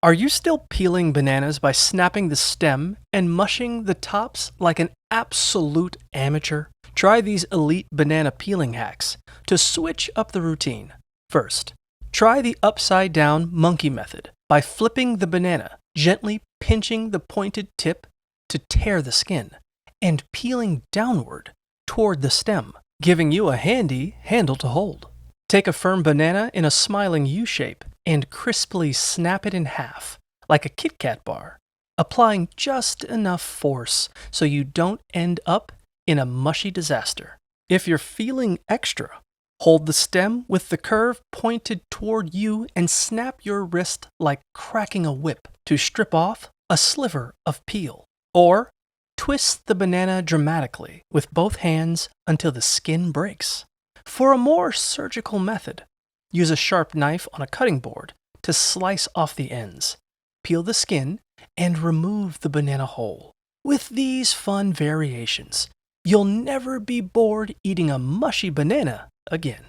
Are you still peeling bananas by snapping the stem and mushing the tops like an absolute amateur? Try these elite banana peeling hacks to switch up the routine. First, try the upside down monkey method by flipping the banana, gently pinching the pointed tip to tear the skin, and peeling downward toward the stem, giving you a handy handle to hold. Take a firm banana in a smiling U shape and crisply snap it in half, like a Kit Kat bar, applying just enough force so you don't end up in a mushy disaster. If you're feeling extra, hold the stem with the curve pointed toward you and snap your wrist like cracking a whip to strip off a sliver of peel. Or twist the banana dramatically with both hands until the skin breaks. For a more surgical method, use a sharp knife on a cutting board to slice off the ends. Peel the skin and remove the banana whole. With these fun variations, you'll never be bored eating a mushy banana again.